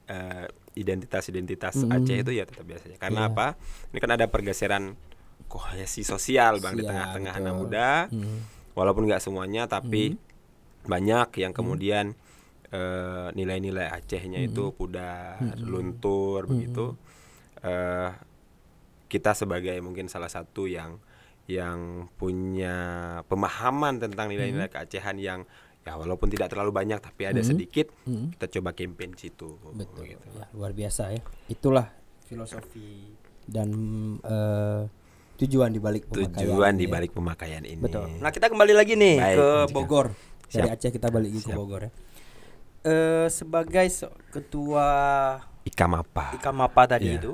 identitas Aceh itu ya tetap biasa aja. Karena apa? Ini kan ada pergeseran kohesi sosial, Bang, di tengah-tengah anak muda. Walaupun nggak semuanya, tapi banyak yang kemudian nilai-nilai Acehnya itu pudar, luntur begitu. Kita sebagai mungkin salah satu yang punya pemahaman tentang nilai-nilai keacehan yang ya walaupun tidak terlalu banyak tapi ada sedikit, kita coba campaign situ. Betul. Gitu. Ya, luar biasa ya. Itulah filosofi dan tujuan dibalik pemakaian. Tujuan ini di ya. balik pemakaian ini. Betul. Nah, kita kembali lagi nih Baik, ke lanjutkan. Bogor. Dari Siap. Aceh kita balik lagi ke Siap. Bogor ya. Sebagai ketua Ikamapa. Ikamapa tadi Iya. itu,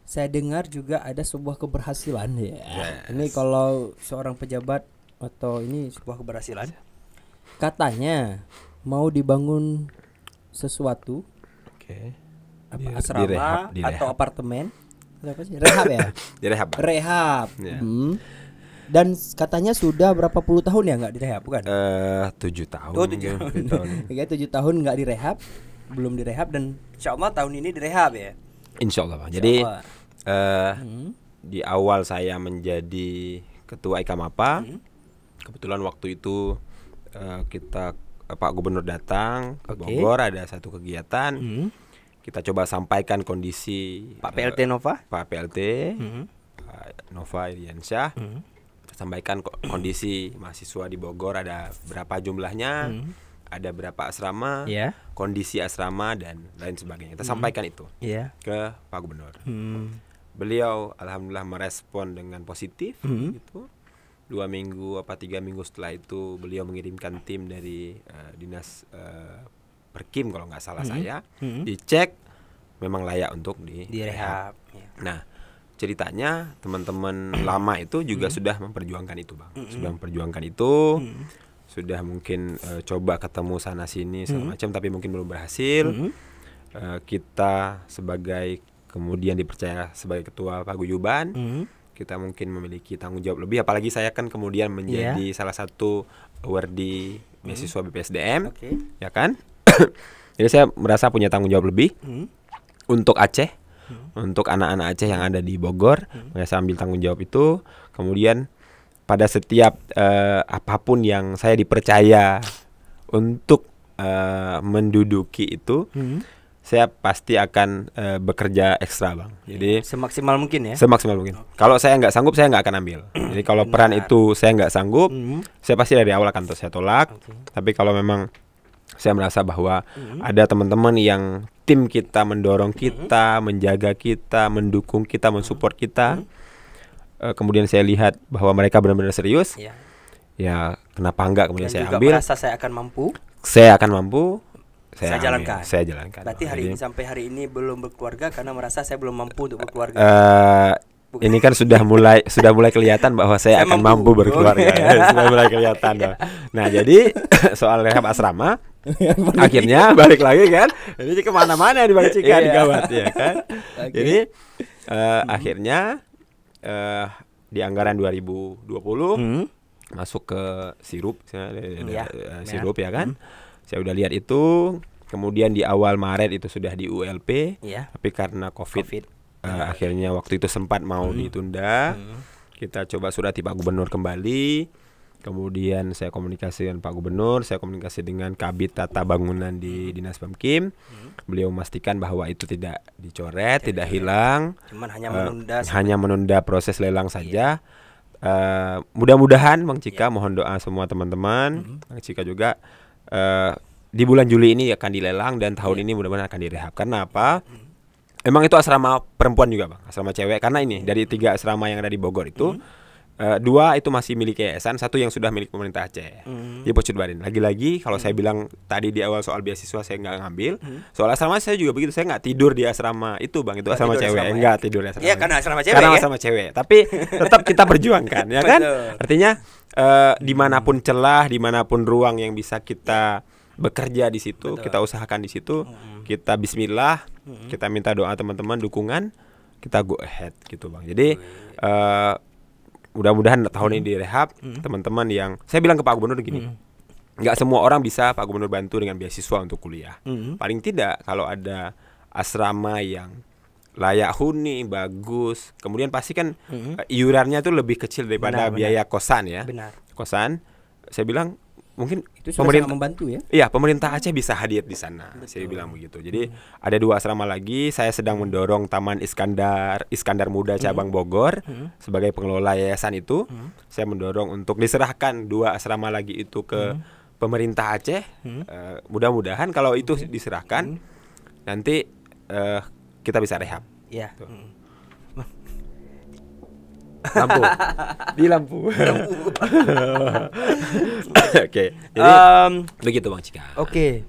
saya dengar juga ada sebuah keberhasilan ya. Yes. Ini kalau seorang pejabat atau ini sebuah keberhasilan. Katanya mau dibangun sesuatu Oke. asrama direhab. atau apartemen. Apa sih? Rehab ya? Direhab. Bang. Rehab. Ya. Dan katanya sudah berapa puluh tahun ya nggak direhab, bukan? 7 tahun. Oh, 7 mungkin. tahun. Oke, 7 tahun nggak direhab, belum direhab dan insya Allah tahun ini direhab ya. Insya Allah, Bang. Insya Jadi Allah. di awal saya menjadi ketua Ikamapa, kebetulan waktu itu kita Pak Gubernur datang ke Oke. Bogor, ada satu kegiatan. Kita coba sampaikan kondisi Pak PLT Nova. Pak PLT, Pak Nova Iriansyah. Sampaikan kondisi mahasiswa di Bogor, ada berapa jumlahnya, ada berapa asrama, Iya. kondisi asrama dan lain sebagainya. Kita sampaikan itu Iya. ke Pak Gubernur. Beliau alhamdulillah merespon dengan positif gitu. 2 minggu apa 3 minggu setelah itu beliau mengirimkan tim dari dinas Perkim kalau nggak salah saya, dicek memang layak untuk direhab. Iya. Nah, ceritanya teman-teman lama itu juga sudah memperjuangkan itu, Bang. Sudah memperjuangkan itu. Sudah mungkin coba ketemu sana sini segala macam tapi mungkin belum berhasil. Kita sebagai kemudian dipercaya sebagai ketua paguyuban, kita mungkin memiliki tanggung jawab lebih, apalagi saya kan kemudian menjadi salah satu awardee beasiswa BPSDM. Oke. Ya kan? Jadi saya merasa punya tanggung jawab lebih untuk Aceh, untuk anak-anak Aceh yang ada di Bogor. Saya ambil tanggung jawab itu. Kemudian pada setiap apapun yang saya dipercaya untuk menduduki itu, saya pasti akan bekerja ekstra, Bang. Jadi Semaksimal mungkin ya. semaksimal mungkin. Kalau saya nggak sanggup, saya nggak akan ambil. Jadi kalau peran itu saya nggak sanggup, saya pasti dari awal akan saya tolak. Tapi kalau memang saya merasa bahwa ada teman-teman yang tim kita mendorong kita, menjaga kita, mendukung kita, mensupport kita. Kemudian saya lihat bahwa mereka benar-benar serius. Iya. Ya, kenapa enggak kemudian Dan saya juga ambil. merasa saya akan mampu. Saya akan mampu. Saya ambil, jalankan. Saya jalankan. Berarti hari ini sampai hari ini belum berkeluarga karena merasa saya belum mampu untuk berkeluarga. Ini kan sudah mulai kelihatan bahwa saya akan mampu berkeluarga. Sudah mulai kelihatan. Bang. Nah, jadi soal rehab asrama akhirnya balik lagi kan. Ini kemana-mana di Bang Cika di Gawat ya kan. Jadi akhirnya di anggaran 2020 masuk ke sirup ya kan. Saya udah lihat itu. Kemudian di awal Maret itu sudah di ULP. Tapi karena COVID. Akhirnya waktu itu sempat mau ditunda. Kita coba surati Pak Gubernur kembali. Kemudian saya komunikasi dengan Pak Gubernur, saya komunikasi dengan Kabid Tata Bangunan di Dinas Pemkim. Beliau memastikan bahwa itu tidak dicoret, tidak hilang. Cuman hanya menunda proses lelang saja. Mudah-mudahan Bang Cika, mohon doa semua teman-teman. Bang Cika juga di bulan Juli ini akan dilelang dan tahun ini mudah-mudahan akan direhab. Karena apa? Emang itu asrama perempuan juga Bang, asrama cewek. Karena ini dari 3 asrama yang ada di Bogor itu 2 itu masih milik yayasan, 1 yang sudah milik pemerintah Aceh. Di Pocut Barin. Lagi-lagi kalau saya bilang tadi di awal soal beasiswa saya nggak ngambil, soal asrama saya juga begitu. Saya nggak tidur di asrama itu Bang, itu asrama cewek. Enggak tidur di asrama. Iya karena asrama cewek. Karena asrama cewek. Tapi tetap kita berjuangkan, ya kan? Artinya dimanapun celah, dimanapun ruang yang bisa kita bekerja di situ, kita usahakan di situ, kita bismillah, kita minta doa teman-teman, dukungan, kita go ahead gitu Bang. Jadi mudah-mudahan tahun ini direhab. Teman-teman yang saya bilang ke Pak Gubernur gini, nggak semua orang bisa Pak Gubernur bantu dengan beasiswa untuk kuliah. Paling tidak kalau ada asrama yang layak huni, bagus, kemudian pasti kan iurannya tuh lebih kecil daripada biaya kosan ya. Kosan, saya bilang mungkin itu pemerintah membantu ya. Iya, pemerintah Aceh bisa hadir di sana. Saya bilang begitu. Jadi ada 2 asrama lagi. Saya sedang mendorong Taman Iskandar Muda cabang Bogor sebagai pengelola yayasan itu. Saya mendorong untuk diserahkan 2 asrama lagi itu ke pemerintah Aceh. Mudah-mudahan kalau itu diserahkan nanti kita bisa rehab. Iya. Lampu di lampu. Oke, jadi begitu Bang Cika. Oke.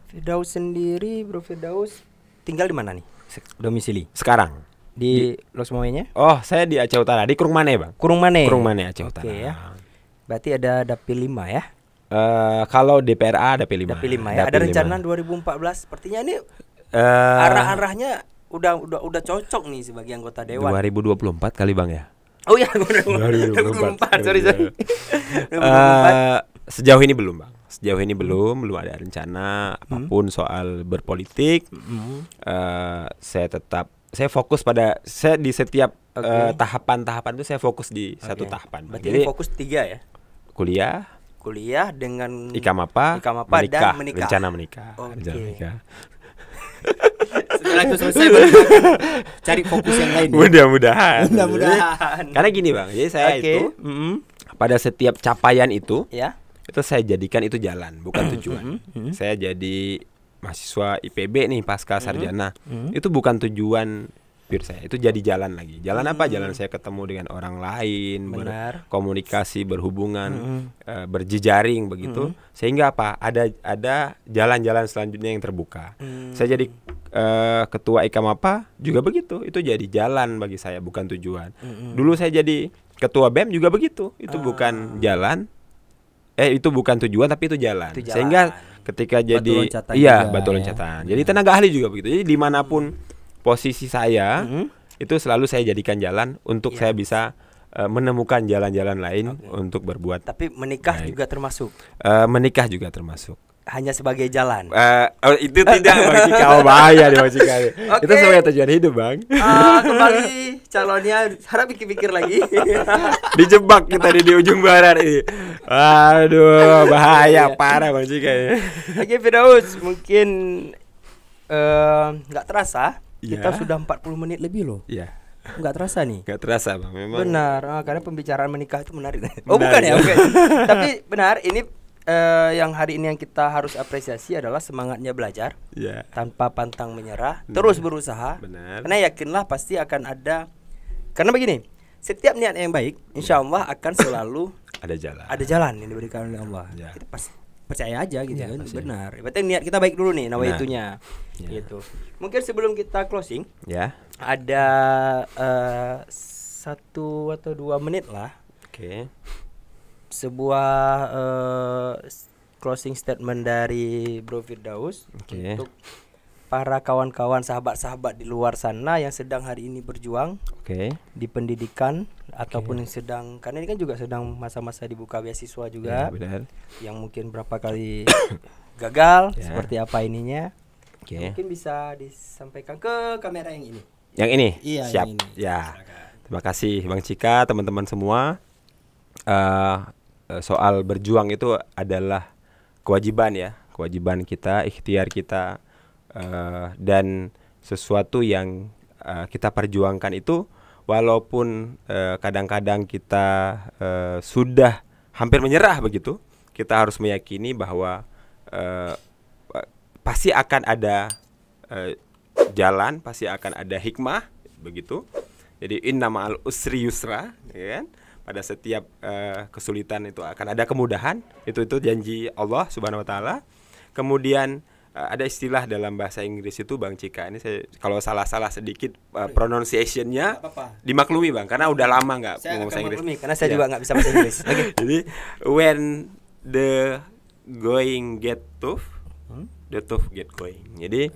Firdaus sendiri, Bro Firdaus tinggal di mana nih? Domisili Sekarang di Los Mawenya? Oh, saya di Aceh Utara, di Kurung Mane Bang. Kurung Mane Aceh Utara. Oke ya. Berarti ada Dapil 5 ya? Kalau DPRA Dapil 5. Dapil 5 ya. Ada rencana 2014. Sepertinya ini arah-arahnya udah cocok nih sebagai anggota dewan. 2024 kali Bang ya. Oh ya, 2024. Sorry. 2024. Sejauh ini belum Bang. Sejauh ini belum ada rencana apapun soal berpolitik. Saya fokus pada di setiap tahapan-tahapan itu saya fokus di satu tahapan. Berarti jadi fokus 3 ya. Kuliah dengan Ikamapa dan menikah. Rencana menikah. Setelah itu selesai cari fokus yang lain. Mudah-mudahan. Karena gini Bang, jadi saya itu pada setiap capaian itu, itu saya jadikan itu jalan, bukan tujuan. Saya jadi mahasiswa IPB nih pasca sarjana, itu bukan tujuan saya, itu jadi jalan lagi. Jalan apa? Jalan saya ketemu dengan orang lain, berkomunikasi, berhubungan, berjejaring begitu. Sehingga apa? Ada jalan-jalan selanjutnya yang terbuka. Saya jadi ketua Ikamapa juga begitu. Itu jadi jalan bagi saya, bukan tujuan. Dulu saya jadi ketua BEM juga begitu. Itu bukan jalan. Itu bukan tujuan tapi itu jalan. Sehingga ketika jadi batu loncatan. Jadi tenaga ahli juga begitu. Jadi dimanapun posisi saya itu selalu saya jadikan jalan untuk saya bisa menemukan jalan-jalan lain untuk berbuat. Tapi menikah juga termasuk. Menikah juga termasuk. Hanya sebagai jalan. Itu tidak Bang Cika, bahaya nih Bang Cika. Itu sebagai tujuan hidup Bang. Kembali calonnya harap pikir-pikir lagi. Dijebak kita di ujung barat ini. Aduh, bahaya parah Bang Cika. Oke Firdaus, mungkin nggak terasa. Kita sudah 40 menit lebih loh. Iya. Nggak terasa nih. Nggak terasa Bang, memang. Benar, karena pembicaraan menikah itu menarik. Oh bukan ya, oke. Tapi benar, ini yang hari ini yang kita harus apresiasi adalah semangatnya belajar Ya. tanpa pantang menyerah, terus berusaha. Benar. Karena yakinlah pasti akan ada. Karena begini, setiap niat yang baik, insya Allah akan selalu Ada jalan. ada jalan yang diberikan oleh Allah. Ya. Kita percaya aja gitu Ya, kan, pasti. benar. Berarti niat kita baik dulu nih, nawaitunya. Ya. Gitu. Mungkin sebelum kita closing, Ya. ada 1 atau 2 menit lah Oke. sebuah closing statement dari Bro Firdaus Oke. untuk para kawan-kawan sahabat-sahabat di luar sana yang sedang hari ini berjuang Oke. di pendidikan ataupun yang sedang, karena ini kan juga sedang masa-masa dibuka beasiswa juga, Ya, benar. yang mungkin berapa kali gagal, Ya. seperti apa ininya. Oke. Mungkin bisa disampaikan ke kamera yang ini. Yang ini. Iya, Siap. yang ini. Ya. Silakan. Terima kasih Bang Cika, teman-teman semua. Soal berjuang itu adalah kewajiban ya, kewajiban kita, ikhtiar kita, dan sesuatu yang kita perjuangkan itu, walaupun kadang-kadang kita sudah hampir menyerah begitu, kita harus meyakini bahwa pasti akan ada jalan, pasti akan ada hikmah begitu. Jadi inna ma'al usri yusra, ya kan? Pada setiap kesulitan itu akan ada kemudahan. Itu janji Allah Subhanahu wa taala. Kemudian ada istilah dalam bahasa Inggris itu Bang Cika, ini saya kalau salah-salah sedikit pronunciation-nya Nggak apa-apa. dimaklumi Bang, karena udah lama nggak Saya ngomong akan bahasa Inggris. maklumi karena saya Ya. juga nggak bisa bahasa Inggris. Oke. Jadi when the going get tough, the tough get going. Jadi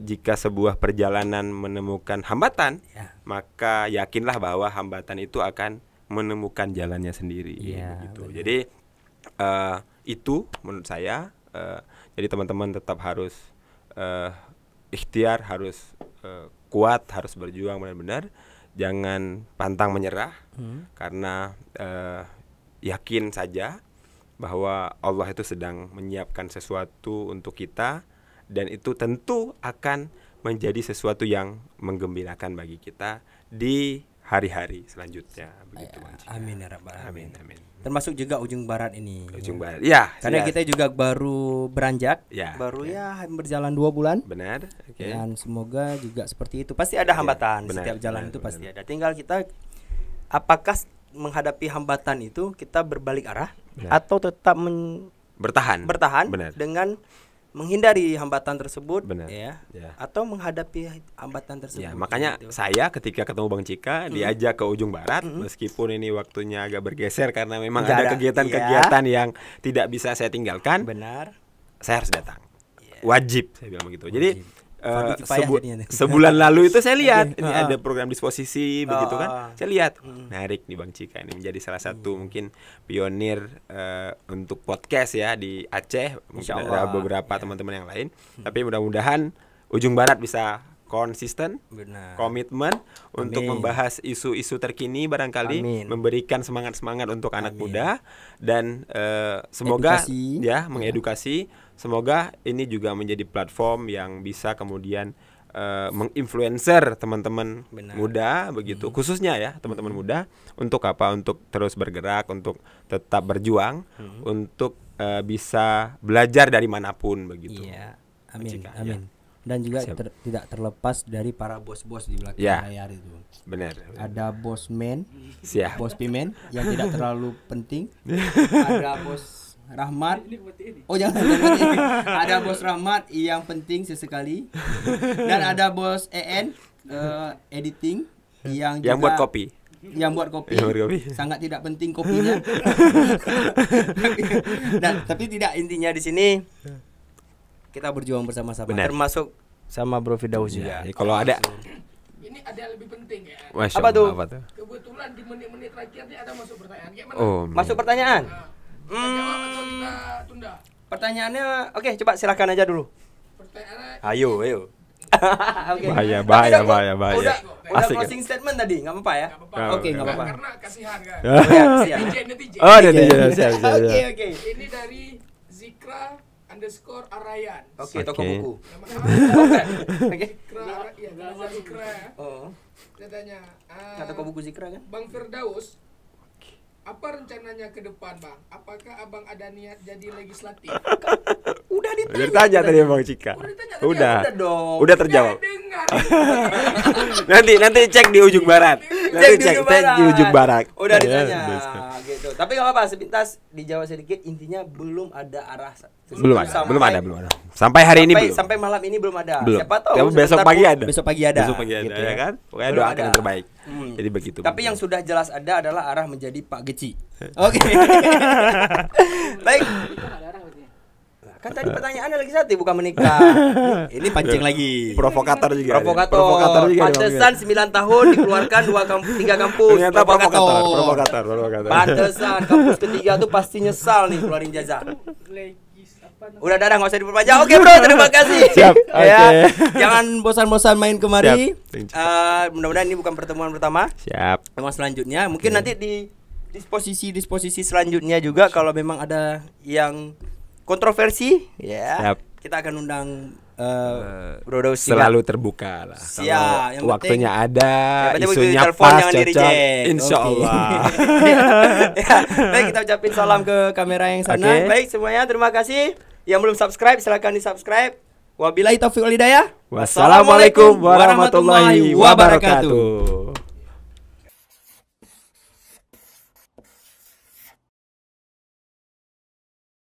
jika sebuah perjalanan menemukan hambatan, Ya. maka yakinlah bahwa hambatan itu akan menemukan jalannya sendiri. Iya, Gitu. benar. Jadi itu menurut saya. Jadi teman-teman tetap harus ikhtiar, harus kuat, harus berjuang benar-benar. Jangan pantang menyerah, karena yakin saja bahwa Allah itu sedang menyiapkan sesuatu untuk kita, dan itu tentu akan menjadi sesuatu yang menggembirakan bagi kita di hari-hari selanjutnya. Begitu, Bang Cika. Amin ya rabbal alamin. Amin. Termasuk juga ujung barat ini. Ujung barat. Ya, Karena ya. kita juga baru beranjak, Ya, baru ya. ya berjalan 2 bulan. Benar. Oke. Dan semoga juga seperti itu. Pasti ada hambatan, benar, setiap jalan benar, itu pasti benar. ada. Tinggal kita apakah menghadapi hambatan itu kita berbalik arah Benar. atau tetap Bertahan. bertahan Benar. dengan menghindari hambatan tersebut, Benar. ya, Ya. atau menghadapi hambatan tersebut. Ya, makanya gitu. saya ketika ketemu Bang Cika diajak ke ujung barat, meskipun ini waktunya agak bergeser karena memang Nggak ada ada, kegiatan-kegiatan yang tidak bisa saya tinggalkan, benar. saya harus datang. Wajib, saya bilang begitu. Jadi Fardu kifayah jadinya nih. sebulan lalu itu saya lihat Oke. ini ada program disposisi begitu kan. Saya lihat Hmm. menarik nih Bang Cika, ini menjadi salah satu mungkin pionir untuk podcast ya di Aceh. Mungkin Insya ada Allah. beberapa Ya. teman-teman yang lain. Tapi mudah-mudahan ujung barat bisa konsisten, Benar. komitmen untuk Amin. membahas isu-isu terkini barangkali, Amin. memberikan semangat-semangat untuk anak Amin. muda, dan semoga Edukasi. ya mengedukasi. Semoga ini juga menjadi platform yang bisa kemudian menginfluencer teman-teman Benar. muda begitu, khususnya ya teman-teman muda, untuk apa? Untuk terus bergerak, untuk tetap berjuang, untuk bisa belajar dari manapun begitu. Iya. Amin. Cika, Amin. Dan juga Siap. tidak terlepas dari para bos-bos di belakang Ya. layar itu. Benar. Ada bos men, Siap. bos pimen yang tidak terlalu penting. Ada bos Rahmat. Ini seperti ini. Oh jangan seperti ini. Ada bos Rahmat yang penting sesekali. Dan ada bos EN editing yang Yang juga buat kopi. Yang buat kopi. Yang buat kopi. Sangat tidak penting kopinya. Tapi tidak, intinya di sini kita berjuang bersama-sama. Benar. Termasuk sama Bro Firdaus juga. Ya, kalau ada Ini ada yang lebih penting ya. Masya Apa tuh? Allah, apa tuh? Kebetulan di menit-menit terakhir ini ada masuk pertanyaan. Gimana? Oh, Masuk pertanyaan. Kita jawab atau kita tunda? Pertanyaannya, oke, coba silakan aja dulu. Pertanyaannya Ayo. Oke. Bahaya, Tapi bahaya, udah- bahaya, bahaya. Udah Asik, closing statement tadi, nggak apa-apa ya? nggak apa-apa. Nggak Oke, nggak apa-apa. Karena kasihan kan. Oh, ya, siap. Netizen. Oh, ada siap, siap, siap. Oke. Ini dari Zikra_Arayan. Oke, toko Oke. buku. Nama Oke. Zikra. Oh, Dia tanya, nggak toko buku Zikra kan? Bang Firdaus Apa rencananya ke depan, Bang? Apakah Abang ada niat jadi legislatif? Udah ditanya. Udah ditanya tadi Bang Cika. Udah. Udah dong. Udah terjawab. Dengar. Nanti cek di ujung barat. Nanti cek di ujung barat. Udah Ya, ditanya udah. gitu. Tapi nggak apa-apa, sepintas dijawab sedikit. Intinya belum ada arah. Belum ada. Sampai hari ini belum. Sampai malam ini belum ada. Belum. Siapa tahu Tapi besok sebentar pagi pun- ada. Besok pagi ada. Besok pagi ada, gitu ya kan? Pokoknya Belum doakan ada. yang terbaik. Jadi begitu. Tapi yang sudah jelas ada adalah arah menjadi Pak Geci. Oke. Baik. Kan tadi pertanyaannya legislatif bukan menikah. Ini pancing lagi. Provokator juga. Provokator juga. Pantesan 9 tahun dikeluarkan 3 kampus. Ternyata provokator. Pantesan kampus ketiga tuh pasti nyesal nih keluarin jazah. Udah nggak usah diperpanjang. Oke bro, terima kasih. Siap. Ya, Oke. jangan bosan-bosan main kemari. Siap. Mudah-mudahan ini bukan pertemuan pertama. Siap. Memang selanjutnya mungkin nanti di disposisi selanjutnya juga kalau memang ada yang kontroversi ya. Siap. Kita akan undang Bro Daus Selalu terbuka lah. Siap, Kalau yang waktunya ada, yang penting isunya telepon pas, jangan cocok. di-reject. Insya Oke. Allah. Ya, baik, kita ucapin salam ke kamera yang sana. Oke. Baik semuanya, terima kasih. Yang belum subscribe silakan di-subscribe. Wabillahi taufiq wal hidayah. Wassalamualaikum warahmatullahi wabarakatuh.